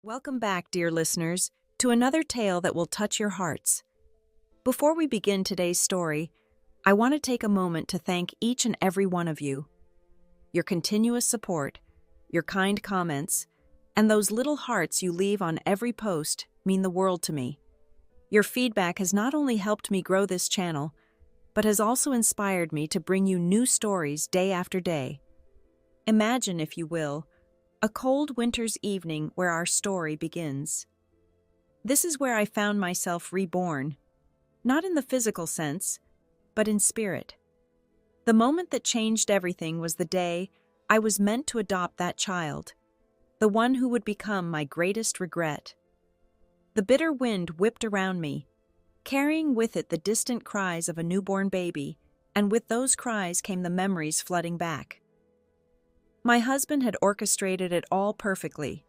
Welcome back, dear listeners, to another tale that will touch your hearts. Before we begin today's story, I want to take a moment to thank each and every one of you. Your continuous support, your kind comments, and those little hearts you leave on every post mean the world to me. Your feedback has not only helped me grow this channel, but has also inspired me to bring you new stories day after day. Imagine, if you will, a cold winter's evening where our story begins. This is where I found myself reborn, not in the physical sense, but in spirit. The moment that changed everything was the day I was meant to adopt that child, the one who would become my greatest regret. The bitter wind whipped around me, carrying with it the distant cries of a newborn baby, and with those cries came the memories flooding back. My husband had orchestrated it all perfectly.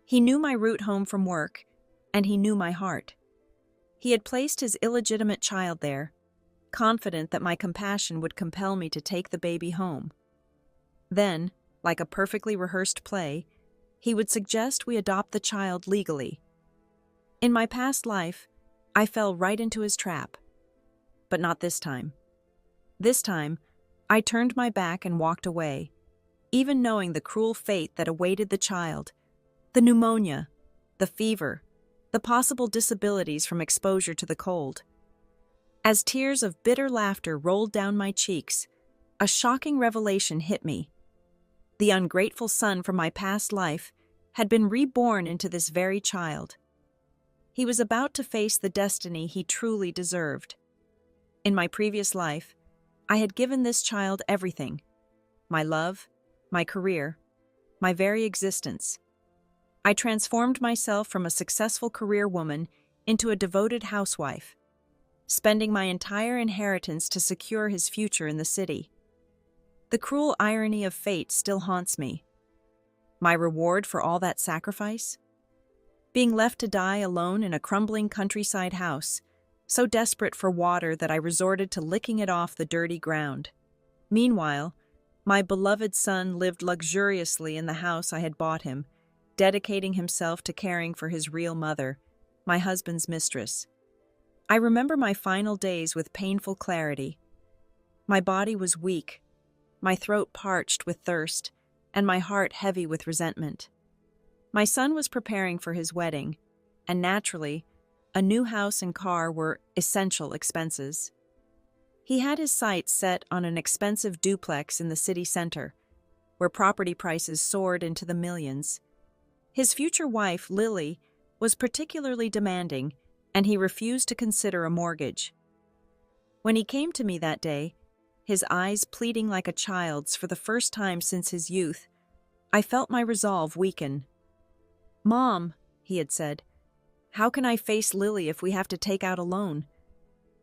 He knew my route home from work, and he knew my heart. He had placed his illegitimate child there, confident that my compassion would compel me to take the baby home. Then, like a perfectly rehearsed play, he would suggest we adopt the child legally. In my past life, I fell right into his trap. But not this time. This time, I turned my back and walked away, even knowing the cruel fate that awaited the child, the pneumonia, the fever, the possible disabilities from exposure to the cold. As tears of bitter laughter rolled down my cheeks, a shocking revelation hit me. The ungrateful son from my past life had been reborn into this very child. He was about to face the destiny he truly deserved. In my previous life, I had given this child everything: my love, my career, my very existence. I transformed myself from a successful career woman into a devoted housewife, spending my entire inheritance to secure his future in the city. The cruel irony of fate still haunts me. My reward for all that sacrifice? Being left to die alone in a crumbling countryside house, so desperate for water that I resorted to licking it off the dirty ground. Meanwhile, my beloved son lived luxuriously in the house I had bought him, dedicating himself to caring for his real mother, my husband's mistress. I remember my final days with painful clarity. My body was weak, my throat parched with thirst, and my heart heavy with resentment. My son was preparing for his wedding, and naturally, a new house and car were essential expenses. He had his sights set on an expensive duplex in the city center, where property prices soared into the millions. His future wife, Lily, was particularly demanding, and he refused to consider a mortgage. When he came to me that day, his eyes pleading like a child's for the first time since his youth, I felt my resolve weaken. "Mom," he had said, "how can I face Lily if we have to take out a loan?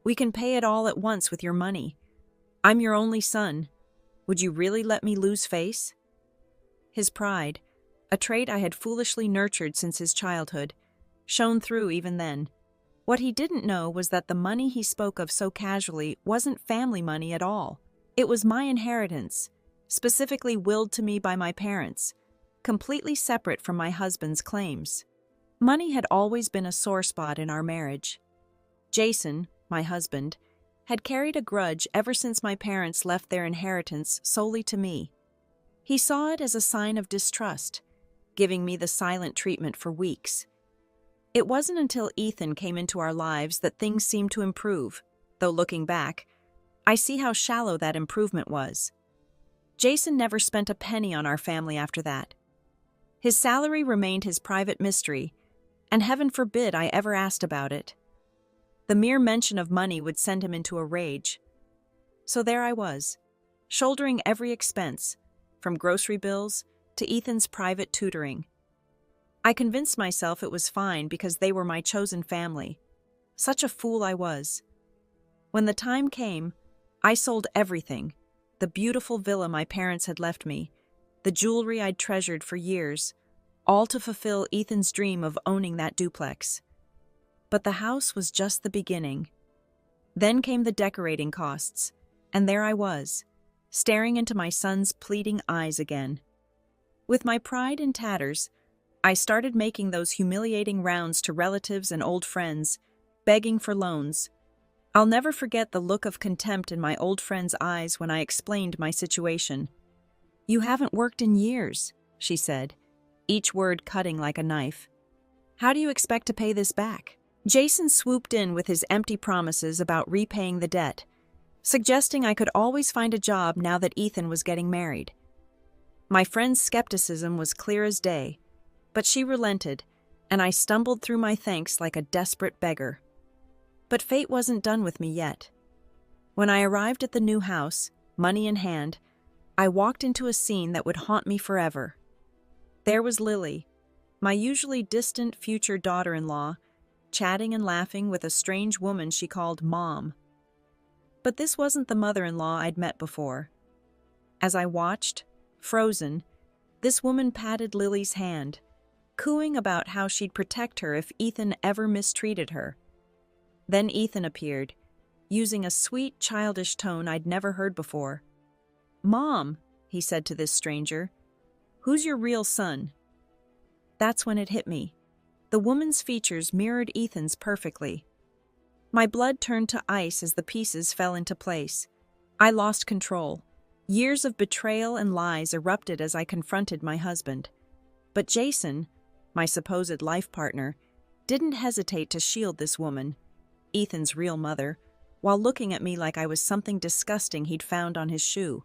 We can pay it all at once with your money. I'm your only son. Would you really let me lose face?" His pride, a trait I had foolishly nurtured since his childhood, shone through even then. What he didn't know was that the money he spoke of so casually wasn't family money at all. It was my inheritance, specifically willed to me by my parents, completely separate from my husband's claims. Money had always been a sore spot in our marriage. Jason, my husband, had carried a grudge ever since my parents left their inheritance solely to me. He saw it as a sign of distrust, giving me the silent treatment for weeks. It wasn't until Ethan came into our lives that things seemed to improve, though looking back, I see how shallow that improvement was. Jason never spent a penny on our family after that. His salary remained his private mystery, and heaven forbid I ever asked about it. The mere mention of money would send him into a rage. So there I was, shouldering every expense, from grocery bills to Ethan's private tutoring. I convinced myself it was fine because they were my chosen family. Such a fool I was. When the time came, I sold everything: the beautiful villa my parents had left me, the jewelry I'd treasured for years, all to fulfill Ethan's dream of owning that duplex. But the house was just the beginning. Then came the decorating costs, and there I was, staring into my son's pleading eyes again. With my pride in tatters, I started making those humiliating rounds to relatives and old friends, begging for loans. I'll never forget the look of contempt in my old friend's eyes when I explained my situation. "You haven't worked in years," she said, each word cutting like a knife. "How do you expect to pay this back?" Jason swooped in with his empty promises about repaying the debt, suggesting I could always find a job now that Ethan was getting married. My friend's skepticism was clear as day, but she relented, and I stumbled through my thanks like a desperate beggar. But fate wasn't done with me yet. When I arrived at the new house, money in hand, I walked into a scene that would haunt me forever. There was Lily, my usually distant future daughter-in-law, chatting and laughing with a strange woman she called Mom. But this wasn't the mother-in-law I'd met before. As I watched, frozen, this woman patted Lily's hand, cooing about how she'd protect her if Ethan ever mistreated her. Then Ethan appeared, using a sweet, childish tone I'd never heard before. "Mom," he said to this stranger, "who's your real son?" That's when it hit me. The woman's features mirrored Ethan's perfectly. My blood turned to ice as the pieces fell into place. I lost control. Years of betrayal and lies erupted as I confronted my husband. But Jason, my supposed life partner, didn't hesitate to shield this woman, Ethan's real mother, while looking at me like I was something disgusting he'd found on his shoe.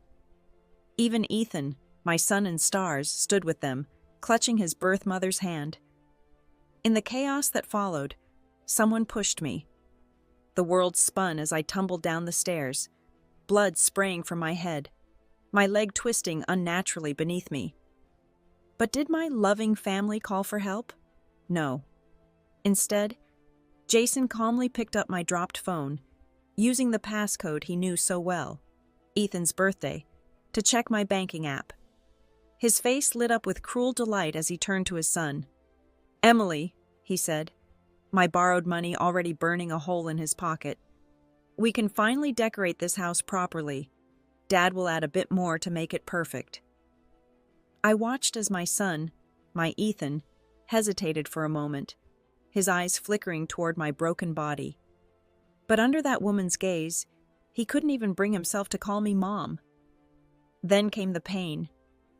Even Ethan, my sun and stars, stood with them, clutching his birth mother's hand. In the chaos that followed, someone pushed me. The world spun as I tumbled down the stairs, blood spraying from my head, my leg twisting unnaturally beneath me. But did my loving family call for help? No. Instead, Jason calmly picked up my dropped phone, using the passcode he knew so well, Ethan's birthday, to check my banking app. His face lit up with cruel delight as he turned to his son. "Emily," he said, my borrowed money already burning a hole in his pocket, "we can finally decorate this house properly. Dad will add a bit more to make it perfect." I watched as my son, my Ethan, hesitated for a moment, his eyes flickering toward my broken body. But under that woman's gaze, he couldn't even bring himself to call me Mom. Then came the pain,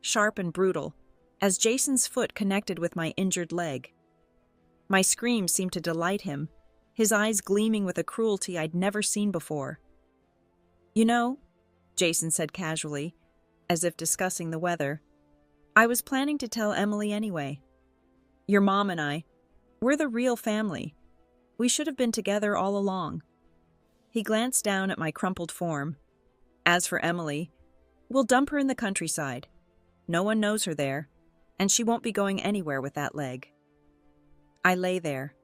sharp and brutal, as Jason's foot connected with my injured leg. My scream seemed to delight him, his eyes gleaming with a cruelty I'd never seen before. "You know," Jason said casually, as if discussing the weather, "I was planning to tell Emily anyway. Your mom and I, we're the real family. We should have been together all along." He glanced down at my crumpled form. "As for Emily, we'll dump her in the countryside. No one knows her there, and she won't be going anywhere with that leg." I lay there,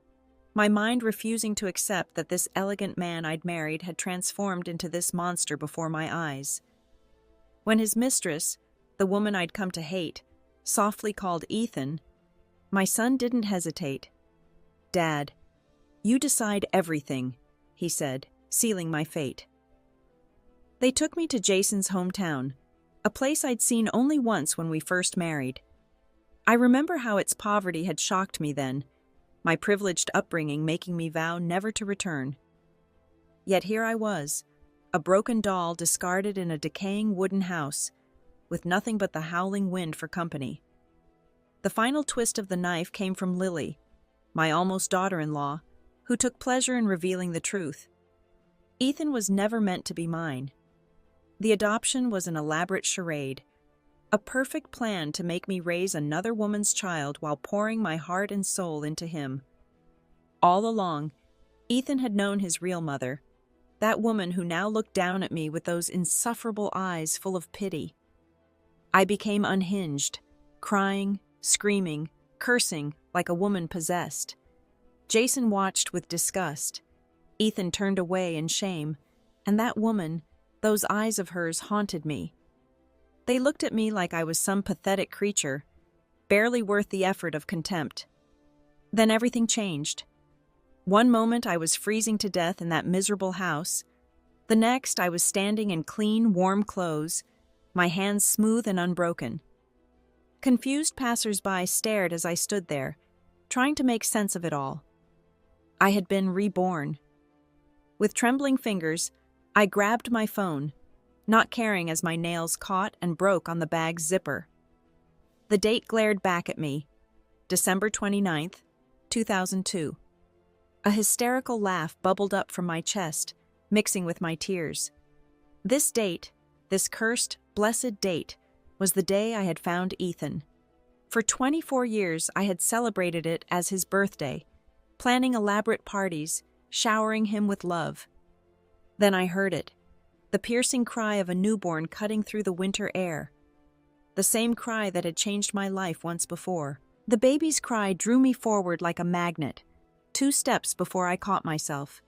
my mind refusing to accept that this elegant man I'd married had transformed into this monster before my eyes. When his mistress, the woman I'd come to hate, softly called Ethan, my son didn't hesitate. "Dad, you decide everything," he said, sealing my fate. They took me to Jason's hometown, a place I'd seen only once when we first married. I remember how its poverty had shocked me then, my privileged upbringing making me vow never to return. Yet here I was, a broken doll discarded in a decaying wooden house, with nothing but the howling wind for company. The final twist of the knife came from Lily, my almost daughter-in-law, who took pleasure in revealing the truth. Ethan was never meant to be mine. The adoption was an elaborate charade, a perfect plan to make me raise another woman's child while pouring my heart and soul into him. All along, Ethan had known his real mother, that woman who now looked down at me with those insufferable eyes full of pity. I became unhinged, crying, screaming, cursing like a woman possessed. Jason watched with disgust. Ethan turned away in shame, and that woman, those eyes of hers, haunted me. They looked at me like I was some pathetic creature, barely worth the effort of contempt. Then everything changed. One moment I was freezing to death in that miserable house. The next I was standing in clean, warm clothes, my hands smooth and unbroken. Confused passers-by stared as I stood there, trying to make sense of it all. I had been reborn. With trembling fingers, I grabbed my phone, not caring as my nails caught and broke on the bag's zipper. The date glared back at me, December 29th, 2002. A hysterical laugh bubbled up from my chest, mixing with my tears. This date, this cursed, blessed date, was the day I had found Ethan. For 24 years, I had celebrated it as his birthday, planning elaborate parties, showering him with love. Then I heard it, the piercing cry of a newborn cutting through the winter air. The same cry that had changed my life once before. The baby's cry drew me forward like a magnet, 2 steps before I caught myself.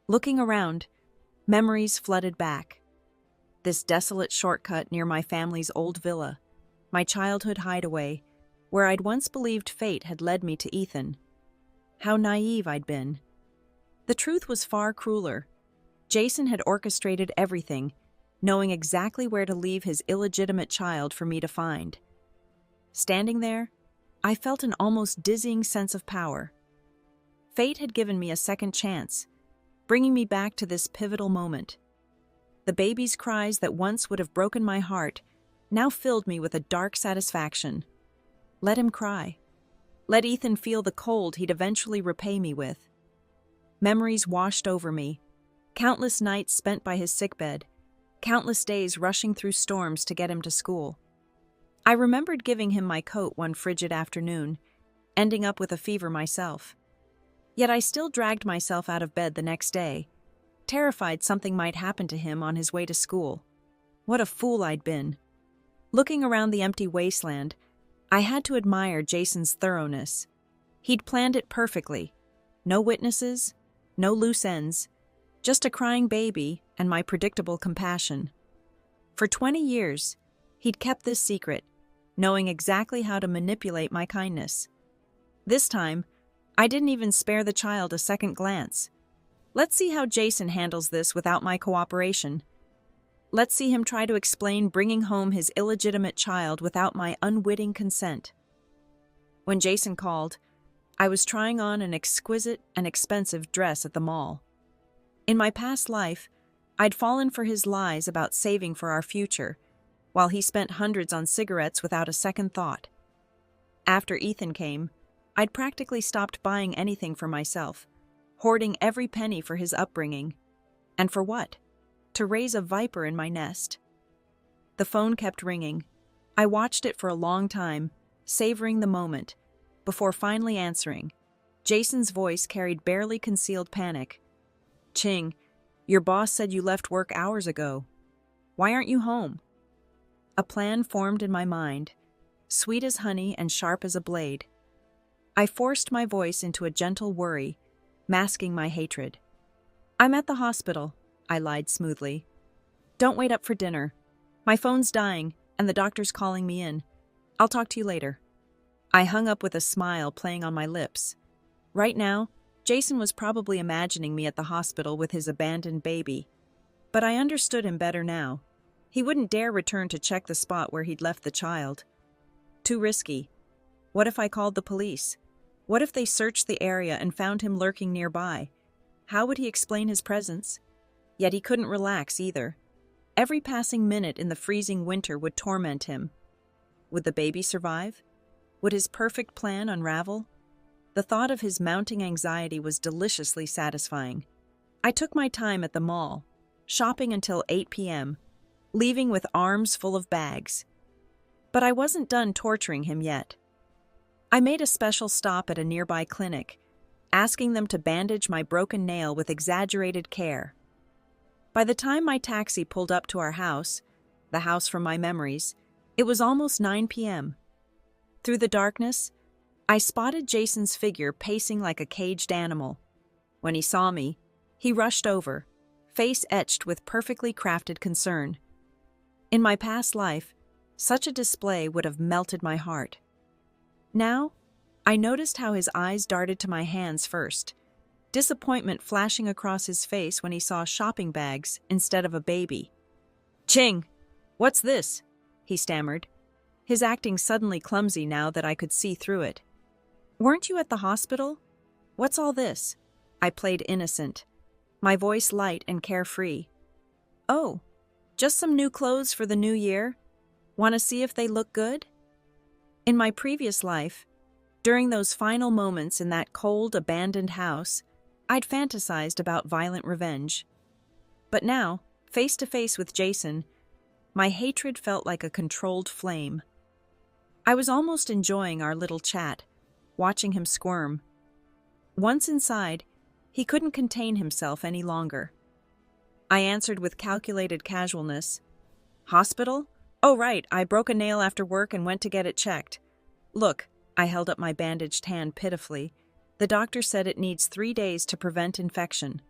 Looking around, memories flooded back. This desolate shortcut near my family's old villa, my childhood hideaway, where I'd once believed fate had led me to Ethan. How naive I'd been. The truth was far crueler. Jason had orchestrated everything, knowing exactly where to leave his illegitimate child for me to find. Standing there, I felt an almost dizzying sense of power. Fate had given me a second chance, bringing me back to this pivotal moment. The baby's cries that once would have broken my heart now filled me with a dark satisfaction. Let him cry. Let Ethan feel the cold he'd eventually repay me with. Memories washed over me. Countless nights spent by his sickbed. Countless days rushing through storms to get him to school. I remembered giving him my coat one frigid afternoon, ending up with a fever myself. Yet I still dragged myself out of bed the next day, terrified something might happen to him on his way to school. What a fool I'd been. Looking around the empty wasteland, I had to admire Jason's thoroughness. He'd planned it perfectly. No witnesses, no loose ends, just a crying baby and my predictable compassion. For 20 years, he'd kept this secret, knowing exactly how to manipulate my kindness. This time, I didn't even spare the child a second glance. Let's see how Jason handles this without my cooperation. Let's see him try to explain bringing home his illegitimate child without my unwitting consent. When Jason called, I was trying on an exquisite and expensive dress at the mall. In my past life, I'd fallen for his lies about saving for our future, while he spent hundreds on cigarettes without a second thought. After Ethan came, I'd practically stopped buying anything for myself, hoarding every penny for his upbringing. And for what? To raise a viper in my nest. The phone kept ringing. I watched it for a long time, savoring the moment, before finally answering. Jason's voice carried barely concealed panic. "Ching, your boss said you left work hours ago. Why aren't you home?" A plan formed in my mind, sweet as honey and sharp as a blade. I forced my voice into a gentle worry, masking my hatred. "I'm at the hospital," I lied smoothly. "Don't wait up for dinner. My phone's dying, and the doctor's calling me in. I'll talk to you later." I hung up with a smile playing on my lips. Right now, Jason was probably imagining me at the hospital with his abandoned baby. But I understood him better now. He wouldn't dare return to check the spot where he'd left the child. Too risky. What if I called the police? What if they searched the area and found him lurking nearby? How would he explain his presence? Yet he couldn't relax either. Every passing minute in the freezing winter would torment him. Would the baby survive? Would his perfect plan unravel? The thought of his mounting anxiety was deliciously satisfying. I took my time at the mall, shopping until 8 p.m., leaving with arms full of bags. But I wasn't done torturing him yet. I made a special stop at a nearby clinic, asking them to bandage my broken nail with exaggerated care. By the time my taxi pulled up to our house, the house from my memories, it was almost 9 p.m. Through the darkness, I spotted Jason's figure pacing like a caged animal. When he saw me, he rushed over, face etched with perfectly crafted concern. In my past life, such a display would have melted my heart. Now, I noticed how his eyes darted to my hands first, disappointment flashing across his face when he saw shopping bags instead of a baby. "Ching, what's this?" he stammered. his acting suddenly clumsy now that I could see through it. "Weren't you at the hospital? What's all this?" I played innocent, my voice light and carefree. "Oh, just some new clothes for the new year. Want to see if they look good?" In my previous life, during those final moments in that cold, abandoned house, I'd fantasized about violent revenge. But now, face to face with Jason, my hatred felt like a controlled flame. I was almost enjoying our little chat, watching him squirm. Once inside, he couldn't contain himself any longer. I answered with calculated casualness. "Hospital? Oh, right, I broke a nail after work and went to get it checked. Look," I held up my bandaged hand pitifully. "The doctor said it needs 3 days to prevent infection."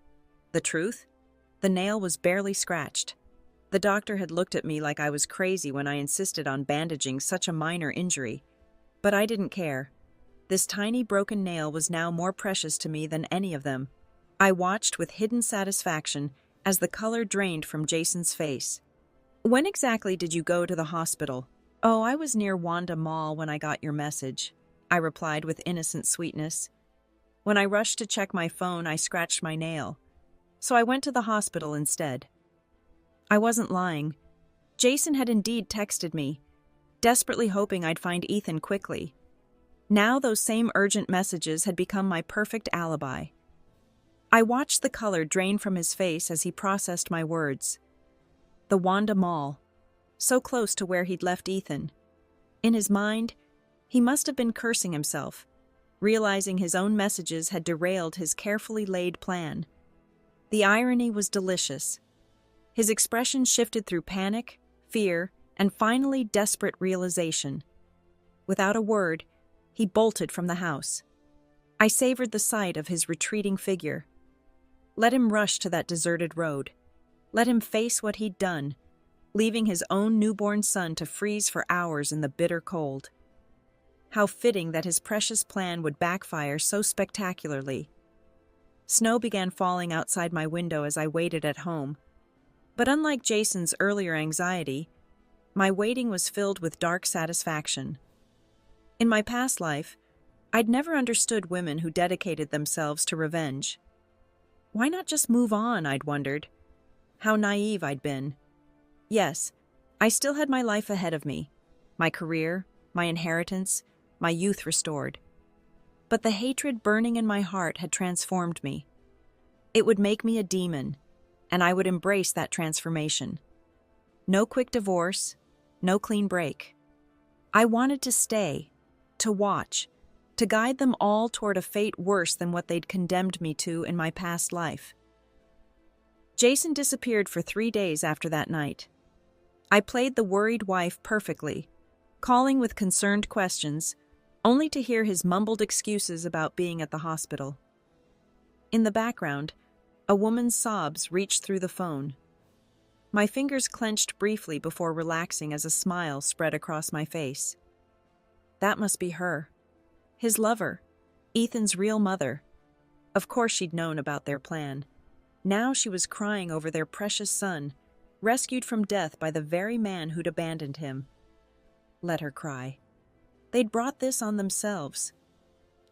The truth? The nail was barely scratched. The doctor had looked at me like I was crazy when I insisted on bandaging such a minor injury. But I didn't care. This tiny broken nail was now more precious to me than any of them. I watched with hidden satisfaction as the color drained from Jason's face. "When exactly did you go to the hospital?" "Oh, I was near Wanda Mall when I got your message," I replied with innocent sweetness. "When I rushed to check my phone, I scratched my nail. So I went to the hospital instead." I wasn't lying. Jason had indeed texted me, desperately hoping I'd find Ethan quickly. Now those same urgent messages had become my perfect alibi. I watched the color drain from his face as he processed my words. The Wanda Mall, so close to where he'd left Ethan. In his mind, he must have been cursing himself, realizing his own messages had derailed his carefully laid plan. The irony was delicious. His expression shifted through panic, fear, and finally desperate realization. Without a word, he bolted from the house. I savored the sight of his retreating figure. Let him rush to that deserted road. Let him face what he'd done, leaving his own newborn son to freeze for hours in the bitter cold. How fitting that his precious plan would backfire so spectacularly. Snow began falling outside my window as I waited at home. But unlike Jason's earlier anxiety, my waiting was filled with dark satisfaction. In my past life, I'd never understood women who dedicated themselves to revenge. Why not just move on, I'd wondered. How naive I'd been. Yes, I still had my life ahead of me, my career, my inheritance, my youth restored. But the hatred burning in my heart had transformed me. It would make me a demon, and I would embrace that transformation. No quick divorce, no clean break. I wanted to stay, to watch, to guide them all toward a fate worse than what they'd condemned me to in my past life. Jason disappeared for 3 days after that night. I played the worried wife perfectly, calling with concerned questions, only to hear his mumbled excuses about being at the hospital. In the background, a woman's sobs reached through the phone. My fingers clenched briefly before relaxing as a smile spread across my face. That must be her. His lover. Ethan's real mother. Of course she'd known about their plan. Now she was crying over their precious son, rescued from death by the very man who'd abandoned him. Let her cry. They'd brought this on themselves.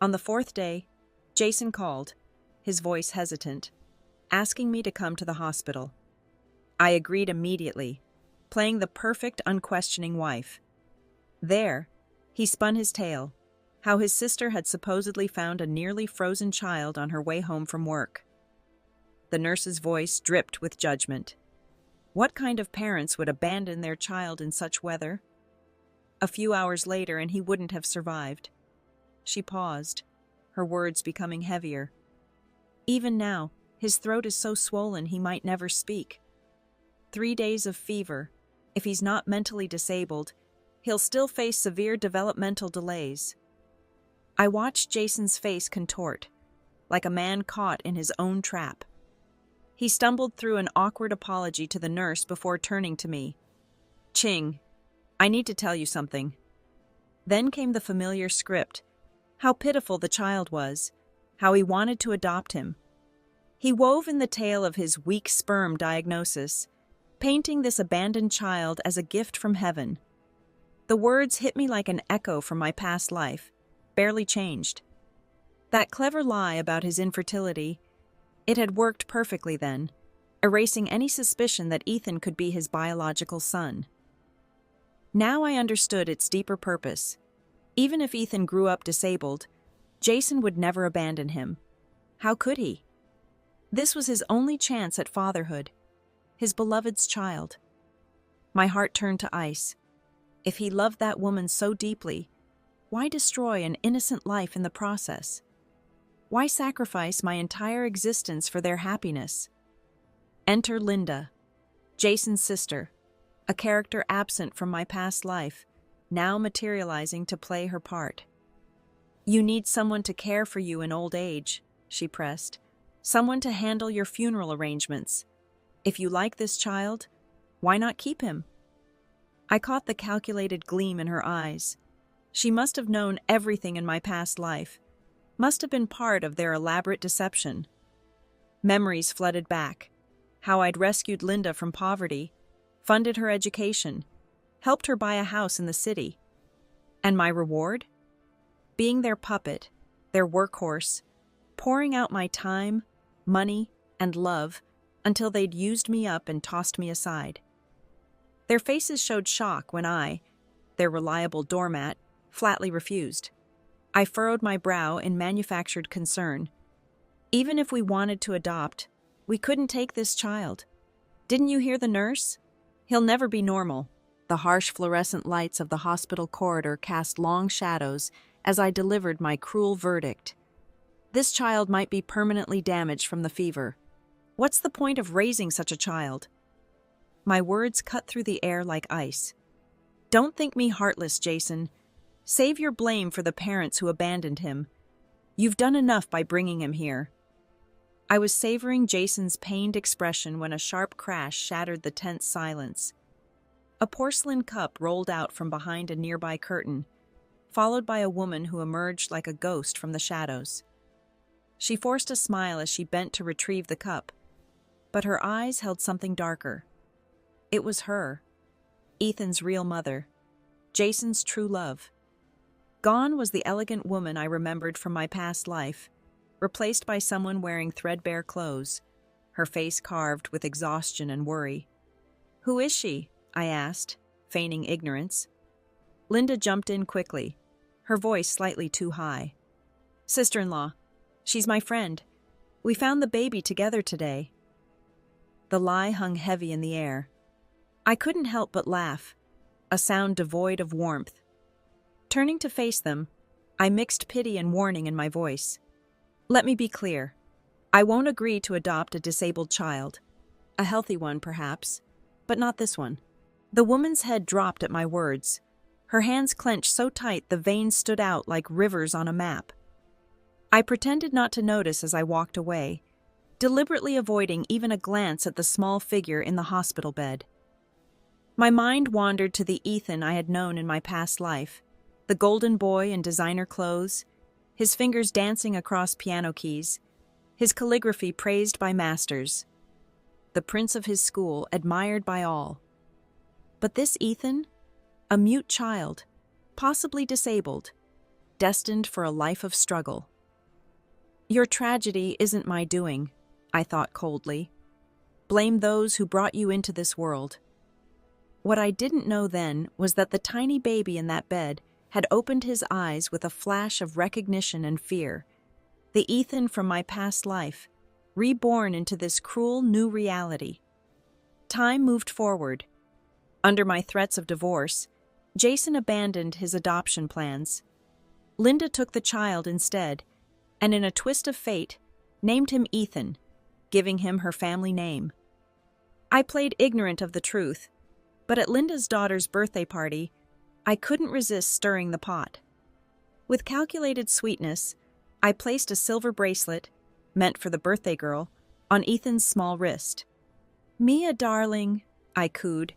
On the 4th day, Jason called, his voice hesitant, asking me to come to the hospital. I agreed immediately, playing the perfect, unquestioning wife. There, he spun his tale, how his sister had supposedly found a nearly frozen child on her way home from work. The nurse's voice dripped with judgment. What kind of parents would abandon their child in such weather? A few hours later, and he wouldn't have survived. She paused, her words becoming heavier. Even now, his throat is so swollen he might never speak. 3 days of fever. If he's not mentally disabled, he'll still face severe developmental delays. I watched Jason's face contort, like a man caught in his own trap. He stumbled through an awkward apology to the nurse before turning to me. "Ching, I need to tell you something." Then came the familiar script. How pitiful the child was, how he wanted to adopt him. He wove in the tale of his weak sperm diagnosis, painting this abandoned child as a gift from heaven. The words hit me like an echo from my past life, barely changed. That clever lie about his infertility, it had worked perfectly then, erasing any suspicion that Ethan could be his biological son. Now I understood its deeper purpose. Even if Ethan grew up disabled, Jason would never abandon him. How could he? This was his only chance at fatherhood, his beloved's child. My heart turned to ice. If he loved that woman so deeply, why destroy an innocent life in the process? Why sacrifice my entire existence for their happiness? Enter Linda, Jason's sister, a character absent from my past life, now materializing to play her part. You need someone to care for you in old age, she pressed. Someone to handle your funeral arrangements. If you like this child, why not keep him? I caught the calculated gleam in her eyes. She must have known everything in my past life, must have been part of their elaborate deception. Memories flooded back. How I'd rescued Linda from poverty, funded her education, helped her buy a house in the city. And my reward? Being their puppet, their workhorse, pouring out my time, money, and love until they'd used me up and tossed me aside. Their faces showed shock when I, their reliable doormat, flatly refused. I furrowed my brow in manufactured concern. Even if we wanted to adopt, we couldn't take this child. Didn't you hear the nurse? He'll never be normal. The harsh fluorescent lights of the hospital corridor cast long shadows as I delivered my cruel verdict. This child might be permanently damaged from the fever. What's the point of raising such a child? My words cut through the air like ice. Don't think me heartless, Jason. Save your blame for the parents who abandoned him. You've done enough by bringing him here. I was savoring Jason's pained expression when a sharp crash shattered the tense silence. A porcelain cup rolled out from behind a nearby curtain, followed by a woman who emerged like a ghost from the shadows. She forced a smile as she bent to retrieve the cup, but her eyes held something darker. It was her, Ethan's real mother, Jason's true love. Gone was the elegant woman I remembered from my past life, replaced by someone wearing threadbare clothes, her face carved with exhaustion and worry. "Who is she?" I asked, feigning ignorance. Linda jumped in quickly, her voice slightly too high. "Sister-in-law. She's my friend. We found the baby together today." The lie hung heavy in the air. I couldn't help but laugh, a sound devoid of warmth. Turning to face them, I mixed pity and warning in my voice. "Let me be clear. I won't agree to adopt a disabled child. A healthy one, perhaps, but not this one." The woman's head dropped at my words. Her hands clenched so tight the veins stood out like rivers on a map. I pretended not to notice as I walked away, deliberately avoiding even a glance at the small figure in the hospital bed. My mind wandered to the Ethan I had known in my past life, the golden boy in designer clothes, his fingers dancing across piano keys, his calligraphy praised by masters, the prince of his school admired by all. But this Ethan, a mute child, possibly disabled, destined for a life of struggle. "Your tragedy isn't my doing," I thought coldly. "Blame those who brought you into this world." What I didn't know then was that the tiny baby in that bed had opened his eyes with a flash of recognition and fear. The Ethan from my past life, reborn into this cruel new reality. Time moved forward. Under my threats of divorce, Jason abandoned his adoption plans. Linda took the child instead, and in a twist of fate, named him Ethan, giving him her family name. I played ignorant of the truth, but at Linda's daughter's birthday party, I couldn't resist stirring the pot. With calculated sweetness, I placed a silver bracelet, meant for the birthday girl, on Ethan's small wrist. "Mia, darling," I cooed,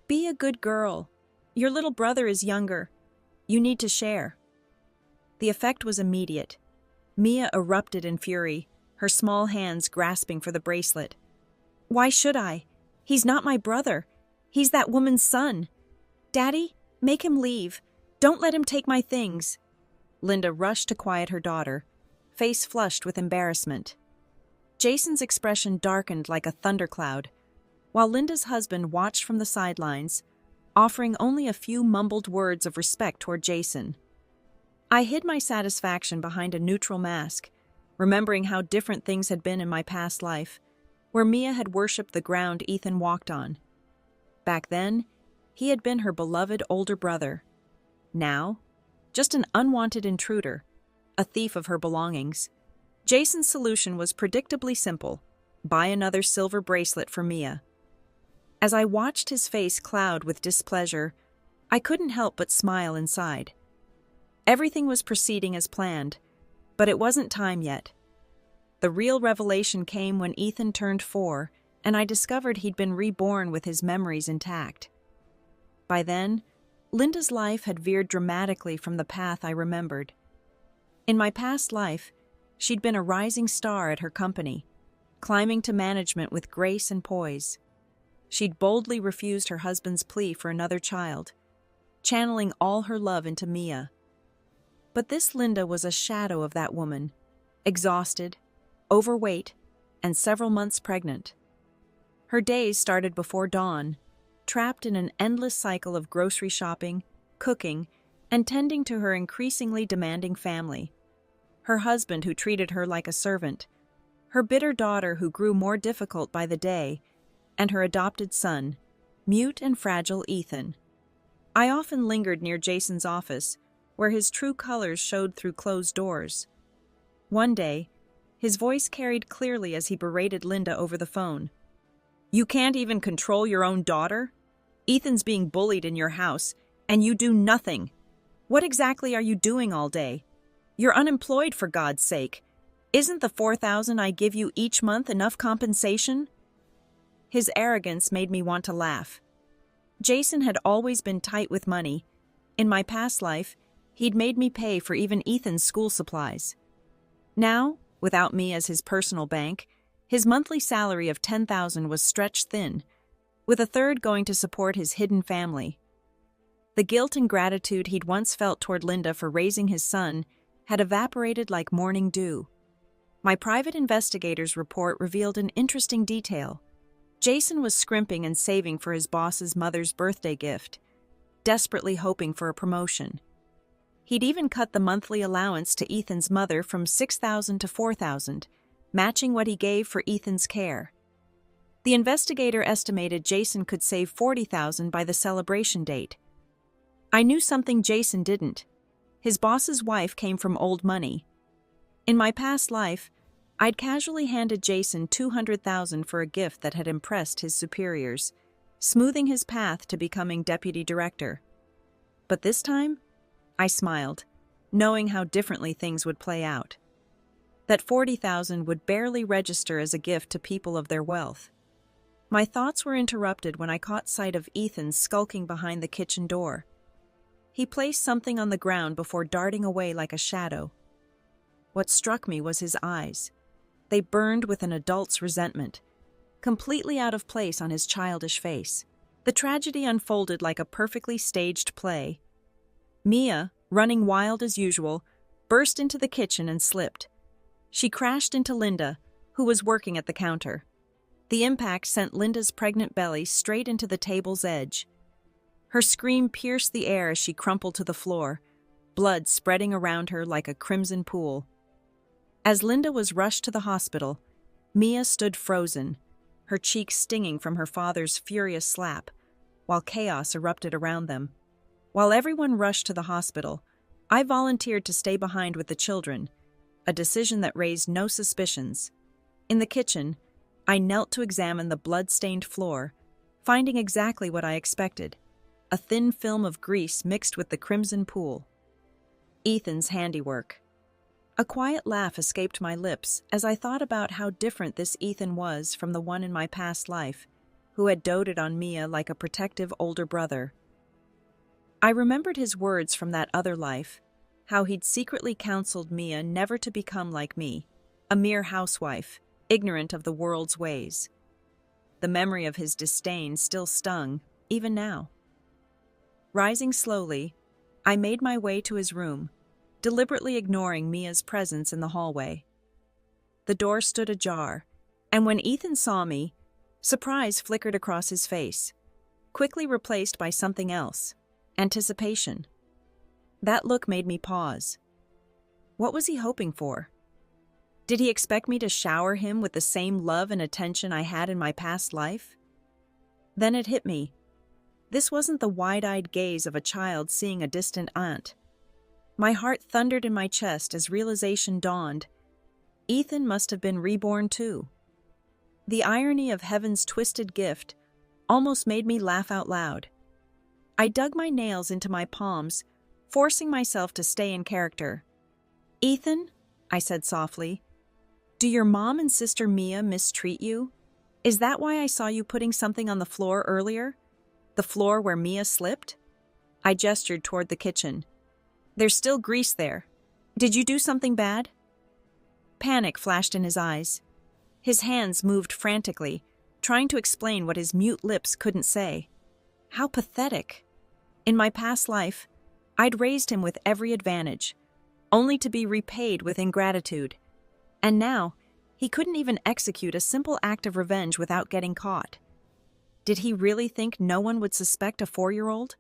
"be a good girl. Your little brother is younger. You need to share." The effect was immediate. Mia erupted in fury, her small hands grasping for the bracelet. "Why should I? He's not my brother. He's that woman's son. Daddy, Make him leave. Don't let him take my things." Linda rushed to quiet her daughter, face flushed with embarrassment. Jason's expression darkened like a thundercloud, while Linda's husband watched from the sidelines, offering only a few mumbled words of respect toward Jason. I hid my satisfaction behind a neutral mask, remembering how different things had been in my past life, where Mia had worshipped the ground Ethan walked on. Back then, he had been her beloved older brother. Now, just an unwanted intruder, a thief of her belongings. Jason's solution was predictably simple: buy another silver bracelet for Mia. As I watched his face cloud with displeasure, I couldn't help but smile inside. Everything was proceeding as planned, but it wasn't time yet. The real revelation came when Ethan turned 4, and I discovered he'd been reborn with his memories intact. By then, Linda's life had veered dramatically from the path I remembered. In my past life, she'd been a rising star at her company, climbing to management with grace and poise. She'd boldly refused her husband's plea for another child, channeling all her love into Mia. But this Linda was a shadow of that woman, exhausted, overweight, and several months pregnant. Her days started before dawn, trapped in an endless cycle of grocery shopping, cooking, and tending to her increasingly demanding family. Her husband who treated her like a servant, her bitter daughter who grew more difficult by the day, and her adopted son, mute and fragile Ethan. I often lingered near Jason's office, where his true colors showed through closed doors. One day, his voice carried clearly as he berated Linda over the phone. "You can't even control your own daughter? Ethan's being bullied in your house, and you do nothing. What exactly are you doing all day? You're unemployed, for God's sake. Isn't the $4,000 I give you each month enough compensation?" His arrogance made me want to laugh. Jason had always been tight with money. In my past life, he'd made me pay for even Ethan's school supplies. Now, without me as his personal bank, his monthly salary of $10,000 was stretched thin, with a third going to support his hidden family. The guilt and gratitude he'd once felt toward Linda for raising his son had evaporated like morning dew. My private investigator's report revealed an interesting detail. Jason was scrimping and saving for his boss's mother's birthday gift, desperately hoping for a promotion. He'd even cut the monthly allowance to Ethan's mother from $6,000 to $4,000, matching what he gave for Ethan's care. The investigator estimated Jason could save $40,000 by the celebration date. I knew something Jason didn't. His boss's wife came from old money. In my past life, I'd casually handed Jason $200,000 for a gift that had impressed his superiors, smoothing his path to becoming deputy director. But this time, I smiled, knowing how differently things would play out. That $40,000 would barely register as a gift to people of their wealth. My thoughts were interrupted when I caught sight of Ethan skulking behind the kitchen door. He placed something on the ground before darting away like a shadow. What struck me was his eyes. They burned with an adult's resentment, completely out of place on his childish face. The tragedy unfolded like a perfectly staged play. Mia, running wild as usual, burst into the kitchen and slipped. She crashed into Linda, who was working at the counter. The impact sent Linda's pregnant belly straight into the table's edge. Her scream pierced the air as she crumpled to the floor, blood spreading around her like a crimson pool. As Linda was rushed to the hospital, Mia stood frozen, her cheeks stinging from her father's furious slap, while chaos erupted around them. While everyone rushed to the hospital, I volunteered to stay behind with the children, a decision that raised no suspicions. In the kitchen, I knelt to examine the blood-stained floor, finding exactly what I expected: a thin film of grease mixed with the crimson pool. Ethan's handiwork. A quiet laugh escaped my lips as I thought about how different this Ethan was from the one in my past life, who had doted on Mia like a protective older brother. I remembered his words from that other life, how he'd secretly counseled Mia never to become like me, a mere housewife, ignorant of the world's ways. The memory of his disdain still stung, even now. Rising slowly, I made my way to his room, deliberately ignoring Mia's presence in the hallway. The door stood ajar, and when Ethan saw me, surprise flickered across his face, quickly replaced by something else: anticipation. That look made me pause. What was he hoping for? Did he expect me to shower him with the same love and attention I had in my past life? Then it hit me. This wasn't the wide-eyed gaze of a child seeing a distant aunt. My heart thundered in my chest as realization dawned. Ethan must have been reborn too. The irony of heaven's twisted gift almost made me laugh out loud. I dug my nails into my palms, forcing myself to stay in character. "Ethan," I said softly, "do your mom and sister Mia mistreat you? Is that why I saw you putting something on the floor earlier? The floor where Mia slipped?" I gestured toward the kitchen. "There's still grease there. Did you do something bad?" Panic flashed in his eyes. His hands moved frantically, trying to explain what his mute lips couldn't say. How pathetic. In my past life, I'd raised him with every advantage, only to be repaid with ingratitude. And now, he couldn't even execute a simple act of revenge without getting caught. Did he really think no one would suspect a 4-year-old?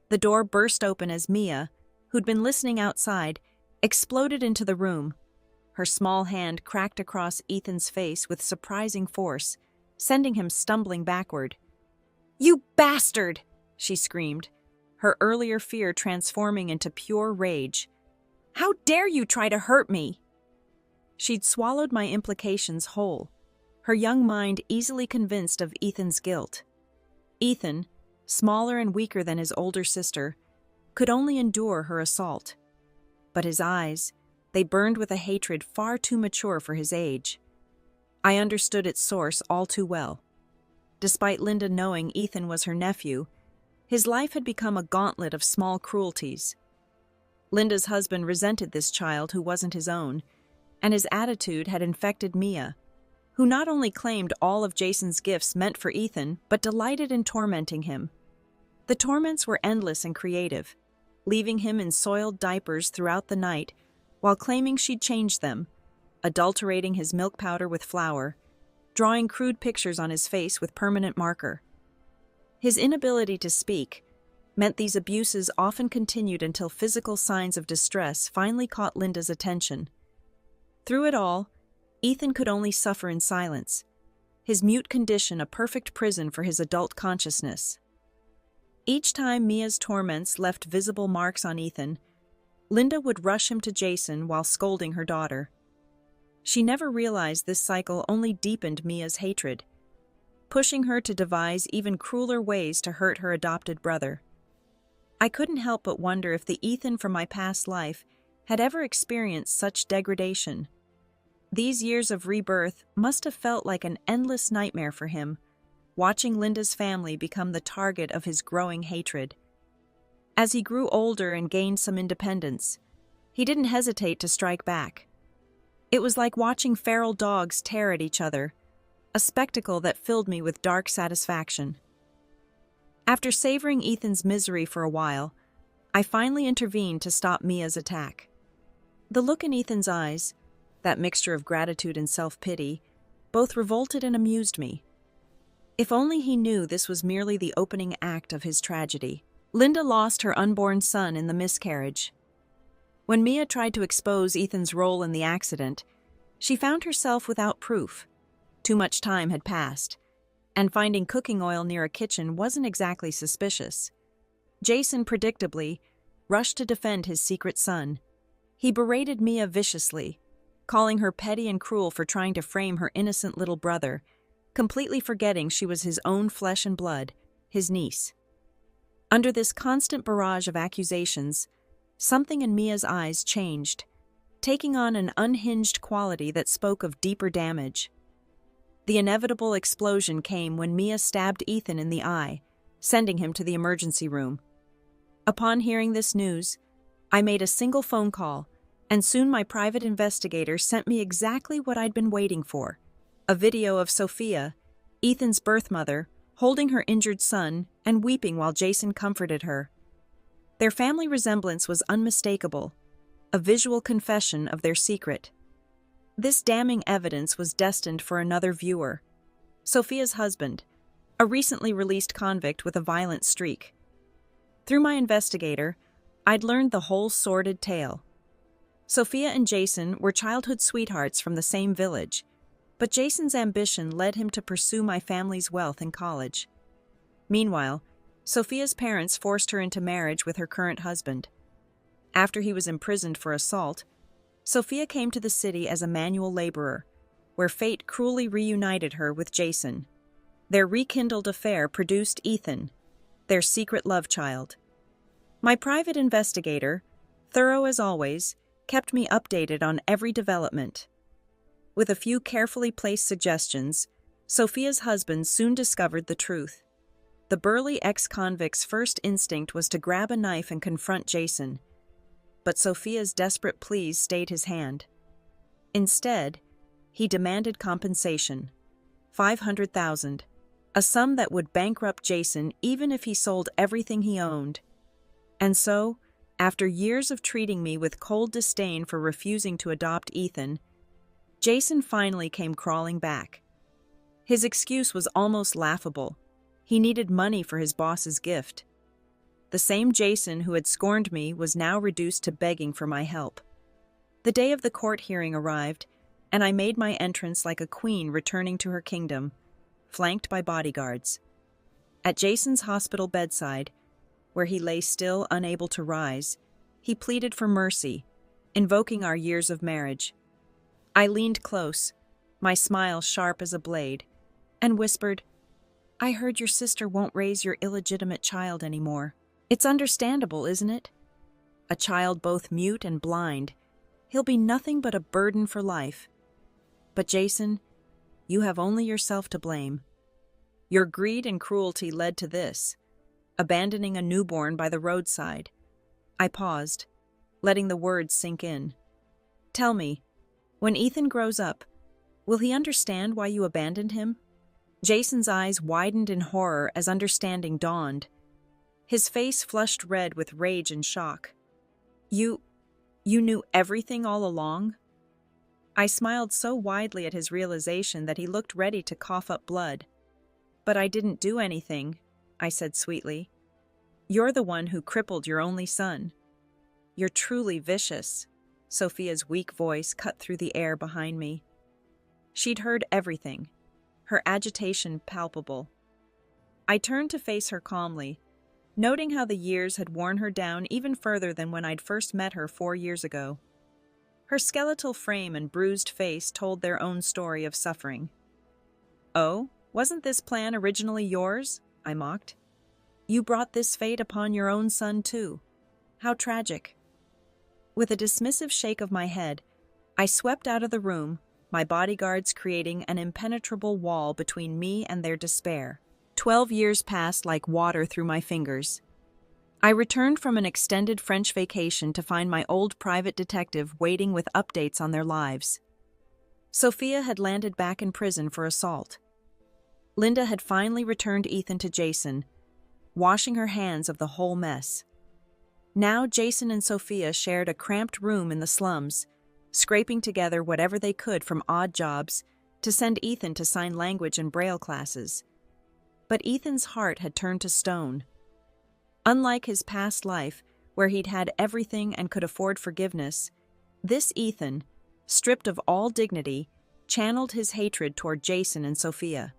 The door burst open as Mia, who'd been listening outside, exploded into the room. Her small hand cracked across Ethan's face with surprising force, sending him stumbling backward. "You bastard!" she screamed, her earlier fear transforming into pure rage. "How dare you try to hurt me?" She'd swallowed my implications whole, her young mind easily convinced of Ethan's guilt. Ethan, smaller and weaker than his older sister, could only endure her assault. But his eyes, they burned with a hatred far too mature for his age. I understood its source all too well. Despite Linda knowing Ethan was her nephew, his life had become a gauntlet of small cruelties. Linda's husband resented this child who wasn't his own, and his attitude had infected Mia, who not only claimed all of Jason's gifts meant for Ethan, but delighted in tormenting him. The torments were endless and creative, leaving him in soiled diapers throughout the night while claiming she'd changed them, adulterating his milk powder with flour, drawing crude pictures on his face with permanent marker. His inability to speak meant these abuses often continued until physical signs of distress finally caught Linda's attention. Through it all, Ethan could only suffer in silence, his mute condition a perfect prison for his adult consciousness. Each time Mia's torments left visible marks on Ethan, Linda would rush him to Jason while scolding her daughter. She never realized this cycle only deepened Mia's hatred, pushing her to devise even crueler ways to hurt her adopted brother. I couldn't help but wonder if the Ethan from my past life had ever experienced such degradation. These years of rebirth must have felt like an endless nightmare for him, watching Linda's family become the target of his growing hatred. As he grew older and gained some independence, he didn't hesitate to strike back. It was like watching feral dogs tear at each other, a spectacle that filled me with dark satisfaction. After savoring Ethan's misery for a while, I finally intervened to stop Mia's attack. The look in Ethan's eyes, that mixture of gratitude and self-pity, both revolted and amused me. If only he knew this was merely the opening act of his tragedy. Linda lost her unborn son in the miscarriage. When Mia tried to expose Ethan's role in the accident, she found herself without proof. Too much time had passed, and finding cooking oil near a kitchen wasn't exactly suspicious. Jason, predictably, rushed to defend his secret son. He berated Mia viciously, calling her petty and cruel for trying to frame her innocent little brother, completely forgetting she was his own flesh and blood, his niece. Under this constant barrage of accusations, something in Mia's eyes changed, taking on an unhinged quality that spoke of deeper damage. The inevitable explosion came when Mia stabbed Ethan in the eye, sending him to the emergency room. Upon hearing this news, I made a single phone call, and soon my private investigator sent me exactly what I'd been waiting for: a video of Sophia, Ethan's birth mother, holding her injured son and weeping while Jason comforted her. Their family resemblance was unmistakable, a visual confession of their secret. This damning evidence was destined for another viewer, Sophia's husband, a recently released convict with a violent streak. Through my investigator, I'd learned the whole sordid tale. Sophia and Jason were childhood sweethearts from the same village, but Jason's ambition led him to pursue my family's wealth in college. Meanwhile, Sophia's parents forced her into marriage with her current husband. After he was imprisoned for assault, Sophia came to the city as a manual laborer, where fate cruelly reunited her with Jason. Their rekindled affair produced Ethan, their secret love child. My private investigator, thorough as always, kept me updated on every development. With a few carefully placed suggestions, Sophia's husband soon discovered the truth. The burly ex-convict's first instinct was to grab a knife and confront Jason, but Sophia's desperate pleas stayed his hand. Instead, he demanded compensation, $500,000, a sum that would bankrupt Jason even if he sold everything he owned. And so, after years of treating me with cold disdain for refusing to adopt Ethan, Jason finally came crawling back. His excuse was almost laughable. He needed money for his boss's gift. The same Jason who had scorned me was now reduced to begging for my help. The day of the court hearing arrived, and I made my entrance like a queen returning to her kingdom, flanked by bodyguards. At Jason's hospital bedside, where he lay still unable to rise, he pleaded for mercy, invoking our years of marriage. I leaned close, my smile sharp as a blade, and whispered, "I heard your sister won't raise your illegitimate child anymore. It's understandable, isn't it? A child both mute and blind. He'll be nothing but a burden for life. But Jason, you have only yourself to blame. Your greed and cruelty led to this, abandoning a newborn by the roadside." I paused, letting the words sink in. "Tell me, when Ethan grows up, will he understand why you abandoned him?" Jason's eyes widened in horror as understanding dawned. His face flushed red with rage and shock. You knew everything all along?" I smiled so widely at his realization that he looked ready to cough up blood. "But I didn't do anything," I said sweetly. "You're the one who crippled your only son. You're truly vicious." Sophia's weak voice cut through the air behind me. She'd heard everything, her agitation palpable. I turned to face her calmly, noting how the years had worn her down even further than when I'd first met her 4 years ago. Her skeletal frame and bruised face told their own story of suffering. "Oh, wasn't this plan originally yours?" I mocked. "You brought this fate upon your own son, too. How tragic." With a dismissive shake of my head, I swept out of the room, my bodyguards creating an impenetrable wall between me and their despair. 12 years passed like water through my fingers. I returned from an extended French vacation to find my old private detective waiting with updates on their lives. Sophia had landed back in prison for assault. Linda had finally returned Ethan to Jason, washing her hands of the whole mess. Now Jason and Sophia shared a cramped room in the slums, scraping together whatever they could from odd jobs to send Ethan to sign language and braille classes. But Ethan's heart had turned to stone. Unlike his past life, where he'd had everything and could afford forgiveness, this Ethan, stripped of all dignity, channeled his hatred toward Jason and Sophia.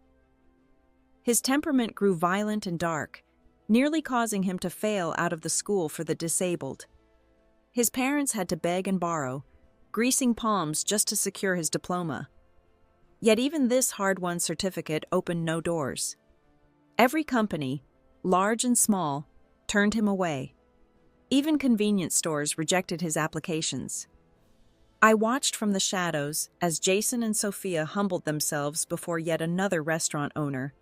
His temperament grew violent and dark, nearly causing him to fail out of the school for the disabled. His parents had to beg and borrow, greasing palms just to secure his diploma. Yet even this hard-won certificate opened no doors. Every company, large and small, turned him away. Even convenience stores rejected his applications. I watched from the shadows as Jason and Sophia humbled themselves before yet another restaurant owner.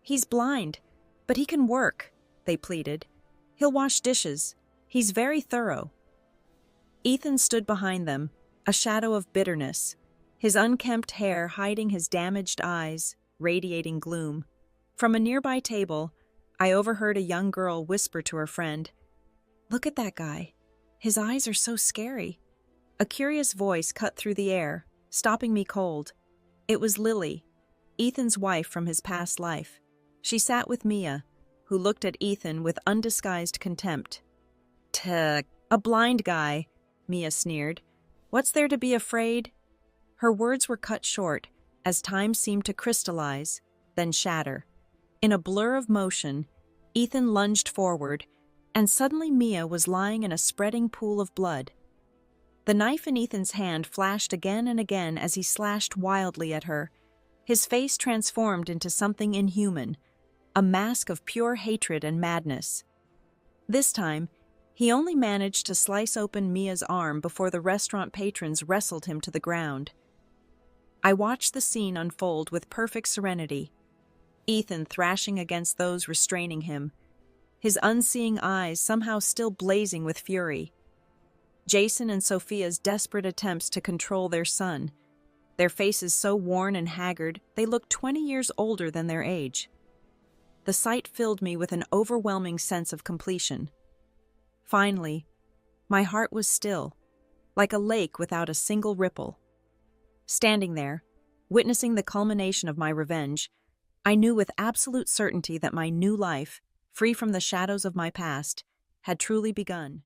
"He's blind, but he can work," they pleaded. "He'll wash dishes. He's very thorough." Ethan stood behind them, a shadow of bitterness, his unkempt hair hiding his damaged eyes, radiating gloom. From a nearby table, I overheard a young girl whisper to her friend, "Look at that guy. His eyes are so scary." A curious voice cut through the air, stopping me cold. It was Lily, Ethan's wife from his past life. She sat with Mia, who looked at Ethan with undisguised contempt. "Tuh, a blind guy," Mia sneered. "What's there to be afraid?" Her words were cut short, as time seemed to crystallize, then shatter. In a blur of motion, Ethan lunged forward, and suddenly Mia was lying in a spreading pool of blood. The knife in Ethan's hand flashed again and again as he slashed wildly at her. His face transformed into something inhuman, a mask of pure hatred and madness. This time, he only managed to slice open Mia's arm before the restaurant patrons wrestled him to the ground. I watched the scene unfold with perfect serenity, Ethan thrashing against those restraining him, his unseeing eyes somehow still blazing with fury. Jason and Sophia's desperate attempts to control their son, their faces so worn and haggard they looked 20 years older than their age. The sight filled me with an overwhelming sense of completion. Finally, my heart was still, like a lake without a single ripple. Standing there, witnessing the culmination of my revenge, I knew with absolute certainty that my new life, free from the shadows of my past, had truly begun.